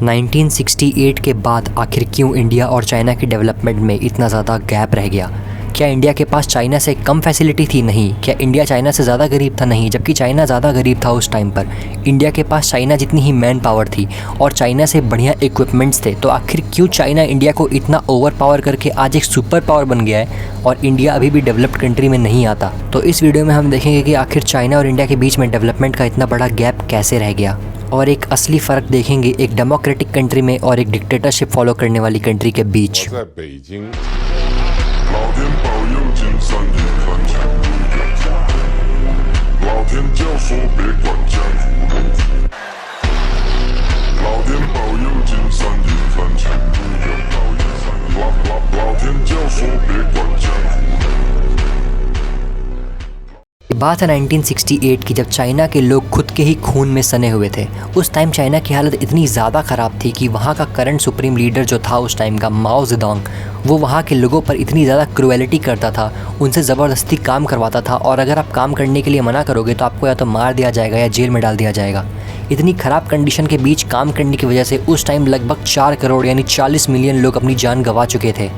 1968 के बाद आखिर क्यों इंडिया और चाइना की डेवलपमेंट में इतना ज़्यादा गैप रह गया? क्या इंडिया के पास चाइना से कम फैसिलिटी थी? नहीं। क्या इंडिया चाइना से ज़्यादा गरीब था? नहीं। जबकि चाइना ज़्यादा गरीब था उस टाइम पर, इंडिया के पास चाइना जितनी ही मैन पावर थी और चाइना से बढ़िया इक्विपमेंट्स थे। तो आखिर क्यों चाइना इंडिया को इतना ओवर पावर करके आज एक सुपर पावर बन गया है और इंडिया अभी भी डेवलप्ड कंट्री में नहीं आता? तो इस वीडियो में हम देखेंगे कि आखिर चाइना और इंडिया के बीच में डेवलपमेंट का इतना बड़ा गैप कैसे रह गया, और एक असली फ़र्क देखेंगे एक डेमोक्रेटिक कंट्री में और एक डिक्टेटरशिप फॉलो करने वाली कंट्री के बीच। बात है 1968 की, जब चाइना के लोग खुद के ही खून में सने हुए थे। उस टाइम चाइना की हालत इतनी ज़्यादा ख़राब थी कि वहाँ का करंट सुप्रीम लीडर जो था उस टाइम का, माओ ज़ेडोंग, वो वहाँ के लोगों पर इतनी ज़्यादा क्रूएलिटी करता था, उनसे ज़बरदस्ती काम करवाता था, और अगर आप काम करने के लिए मना करोगे तो आपको या तो मार दिया जाएगा या जेल में डाल दिया जाएगा। इतनी ख़राब कंडीशन के बीच काम करने की वजह से उस टाइम लगभग 4 करोड़ यानी 40 मिलियन लोग अपनी जान गंवा चुके थे।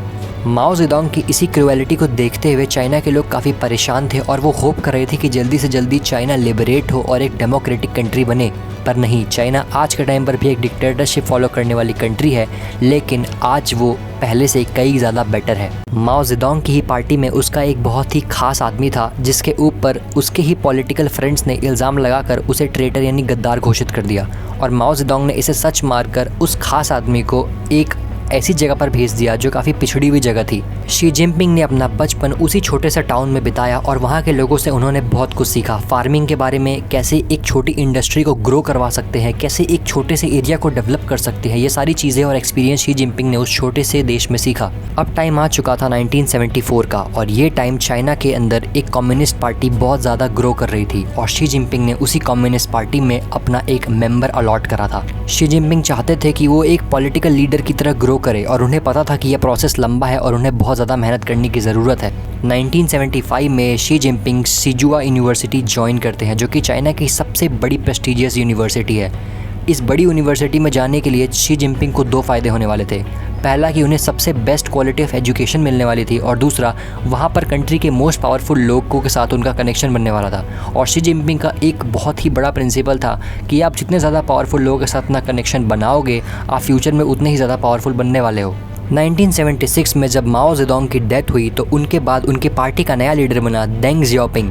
माओ ज़ेडोंग की इसी क्रूएलिटी को देखते हुए चाइना के लोग काफ़ी परेशान थे और वो होप कर रहे थे कि जल्दी से जल्दी चाइना लिबरेट हो और एक डेमोक्रेटिक कंट्री बने। पर नहीं, चाइना आज के टाइम पर भी एक डिक्टेटरशिप फॉलो करने वाली कंट्री है, लेकिन आज वो पहले से कई ज़्यादा बेटर है। माओ ज़ेडोंग की ही पार्टी में उसका एक बहुत ही खास आदमी था जिसके ऊपर उसके ही पॉलिटिकल फ्रेंड्स ने इल्ज़ाम लगाकर उसे ट्रेटर यानी गद्दार घोषित कर दिया, और माओ ज़ेडोंग ने इसे सच मारकर उस खास आदमी को एक ऐसी जगह पर भेज दिया जो काफ़ी पिछड़ी हुई जगह थी। शी जिनपिंग ने अपना बचपन उसी छोटे से टाउन में बिताया और वहाँ के लोगों से उन्होंने बहुत कुछ सीखा। फार्मिंग के बारे में, कैसे एक छोटी इंडस्ट्री को ग्रो करवा सकते हैं, कैसे एक छोटे से एरिया को डेवलप कर सकते हैं, ये सारी चीज़ें और एक्सपीरियंस शी जिनपिंग ने उस छोटे से देश में सीखा। अब टाइम आ चुका था 1974 का, और ये टाइम चाइना के अंदर एक कम्युनिस्ट पार्टी बहुत ज़्यादा ग्रो कर रही थी और शी जिनपिंग ने उसी कम्युनिस्ट पार्टी में अपना एक मेंबर अलॉट करा था। शी जिनपिंग चाहते थे कि वो एक पॉलिटिकल लीडर की तरह ग्रो करे, और उन्हें पता था कि यह प्रोसेस लंबा है और उन्हें बहुत ज़्यादा मेहनत करने की ज़रूरत है। 1975 में Xi Jinping Sijua university join करते हैं, जो कि चाइना की सबसे बड़ी प्रेस्टीजियस यूनिवर्सिटी है। इस बड़ी यूनिवर्सिटी में जाने के लिए शी जिनपिंग को 2 फ़ायदे होने वाले थे। पहला कि उन्हें सबसे बेस्ट क्वालिटी ऑफ एजुकेशन मिलने वाली थी, और दूसरा वहाँ पर कंट्री के मोस्ट पावरफुल लोगों के साथ उनका कनेक्शन बनने वाला था। और शी जिनपिंग का एक बहुत ही बड़ा प्रिंसिपल था कि आप जितने ज़्यादा पावरफुल लोगों के साथ अपना कनेक्शन बनाओगे, आप फ्यूचर में उतने ही ज़्यादा पावरफुल बनने वाले हो। 1976 में जब माओ ज़ेडोंग की डेथ हुई तो उनके बाद उनकी पार्टी का नया लीडर बना डेंग जियाओपिंग।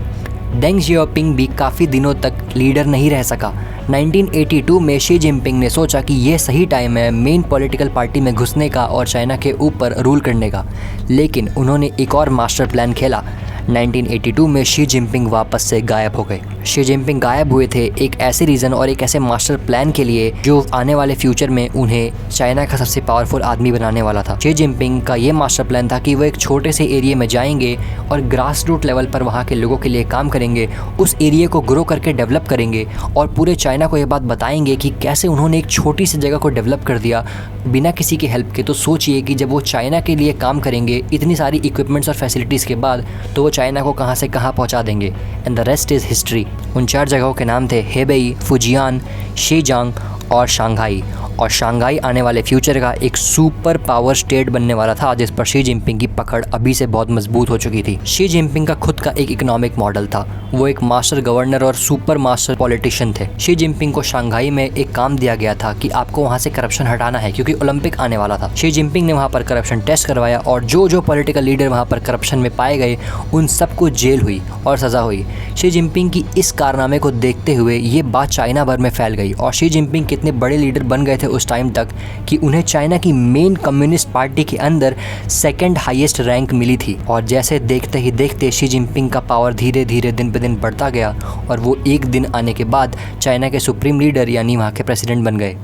डेंग जियाओपिंग भी काफ़ी दिनों तक लीडर नहीं रह सका। 1982 में शी जिनपिंग ने सोचा कि यह सही टाइम है मेन पॉलिटिकल पार्टी में घुसने का और चाइना के ऊपर रूल करने का, लेकिन उन्होंने एक और मास्टर प्लान खेला। 1982 में शी जिनपिंग वापस से गायब हो गए। शी जिनपिंग गायब हुए थे एक ऐसे रीज़न और एक ऐसे मास्टर प्लान के लिए जो आने वाले फ्यूचर में उन्हें चाइना का सबसे पावरफुल आदमी बनाने वाला था। शी जिनपिंग का ये मास्टर प्लान था कि वो एक छोटे से एरिया में जाएंगे और ग्रास रूट लेवल पर वहाँ के लोगों के लिए काम करेंगे, उस एरिया को ग्रो करके डेवलप करेंगे और पूरे चाइना को ये बात बताएंगे कि कैसे उन्होंने एक छोटी सी जगह को डेवलप कर दिया बिना किसी की हेल्प के। तो सोचिए कि जब वो चाइना के लिए काम करेंगे इतनी सारी इक्विपमेंट्स और फैसिलिटीज़ के बाद, तो वो चाइना को कहाँ से कहाँ पहुँचा देंगे। And the rest is history. उन 4 जगहों के नाम थे हेबेई, फुजियान, शीजांग और शंघाई। और शंघाई आने वाले फ्यूचर का एक सुपर पावर स्टेट बनने वाला था, जिस पर शी जिनपिंग की पकड़ अभी से बहुत मजबूत हो चुकी थी। शी जिनपिंग का खुद का एक इकोनॉमिक मॉडल था, वो एक मास्टर गवर्नर और सुपर मास्टर पॉलिटिशियन थे। शी जिनपिंग को शंघाई में एक काम दिया गया था कि आपको वहाँ से करप्शन हटाना है, क्योंकि ओलंपिक आने वाला था। शी जिनपिंग ने वहाँ पर करप्शन टेस्ट करवाया और जो पॉलिटिकल लीडर वहाँ पर करप्शन में पाए गए उन सबको जेल हुई और सज़ा हुई। शी जिनपिंग की इस कारनामे को देखते हुए ये बात चाइना भर में फैल गई, और शी जिनपिंग कितने बड़े लीडर बन गए थे उस टाइम तक कि उन्हें चाइना की मेन कम्युनिस्ट पार्टी के अंदर 2nd हाईएस्ट रैंक मिली थी। और जैसे देखते ही देखते शी जिनपिंग का पावर धीरे धीरे दिन पे दिन बढ़ता गया और वो एक दिन आने के बाद चाइना के सुप्रीम लीडर यानी वहाँ के प्रेसिडेंट बन गए।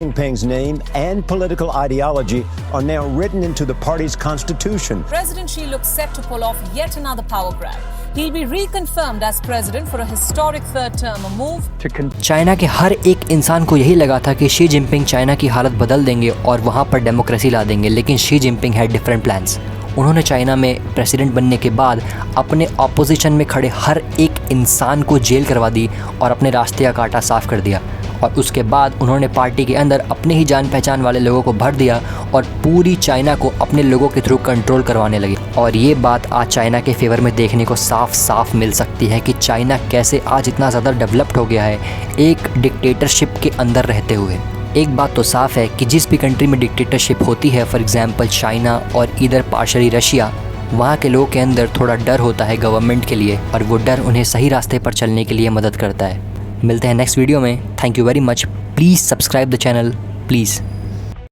Xi Jinping's name and political ideology are now written into the party's constitution. President Xi looks set to pull off yet another power grab. He'll be reconfirmed as president for a historic third term, a move to China के हर एक इंसान को यही लगा था कि Xi Jinping China की हालत बदल देंगे और वहाँ पर डेमोक्रेसी ला देंगे, लेकिन Xi Jinping had different plans. उन्होंने चाइना में प्रेसिडेंट बनने के बाद अपने ऑपोजिशन में खड़े हर एक इंसान को जेल करवा दी और अपने रास्ते का कांटा साफ कर दिया। और उसके बाद उन्होंने पार्टी के अंदर अपने ही जान पहचान वाले लोगों को भर दिया और पूरी चाइना को अपने लोगों के थ्रू कंट्रोल करवाने लगे। और ये बात आज चाइना के फेवर में देखने को साफ साफ मिल सकती है कि चाइना कैसे आज इतना ज़्यादा डेवलप्ड हो गया है एक डिक्टेटरशिप के अंदर रहते हुए। एक बात तो साफ है कि जिस भी कंट्री में डिक्टेटरशिप होती है, फॉर एग्जांपल चाइना और इधर पार्शली रशिया, वहाँ के लोगों के अंदर थोड़ा डर होता है गवर्नमेंट के लिए और वो डर उन्हें सही रास्ते पर चलने के लिए मदद करता है। मिलते हैं नेक्स्ट वीडियो में। Thank you very much. Please subscribe the channel please.